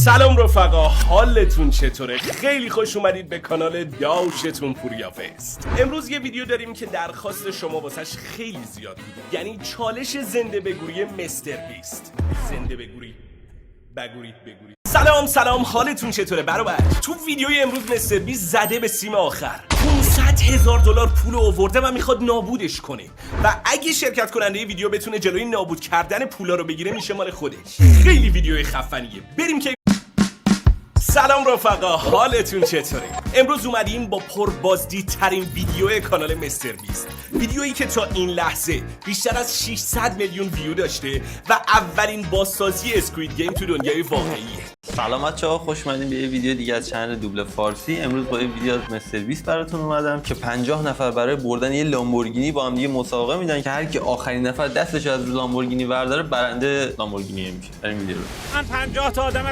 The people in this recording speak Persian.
سلام رفقا، حالتون چطوره؟ خیلی خوش اومدید به کانال داشتون پوریا فست. امروز یه ویدیو داریم که درخواست شما واسش خیلی زیاد بود، یعنی چالش زنده بگوری مستر بیست. زنده بگوری بگوری. سلام حالتون چطوره برابر؟ تو ویدیوی امروز مستر بیست زده به سیم آخر، $500,000 پول آورده و میخواد نابودش کنه و اگه شرکت کننده ویدیو بتونه جلوی نابود کردن پولا رو بگیره میشه مال خودش. خیلی ویدیوی خفنیه، بریم که سلام رفقا، حالتون چطوره؟ امروز اومدیم با پربازدیدترین ویدیو کانال مستر بیست، ویدیویی که تا این لحظه بیشتر از 600 میلیون ویو داشته و اولین بازسازی اسکوید گیم تو دنیای واقعیه. سلام بچه‌ها، خوش اومدین به یه ویدیو دیگه از چنل دوبله فارسی. امروز با یه ویدیو از مستر بیست براتون اومدم که 50 نفر برای بردن یه لامبورگینی با هم دیگه مسابقه میدن که هر کی آخرین نفر دستش از لامبورگینی برداره برنده لامبورگینی میشه. بریم ویدیو رو. من 50 تا آدم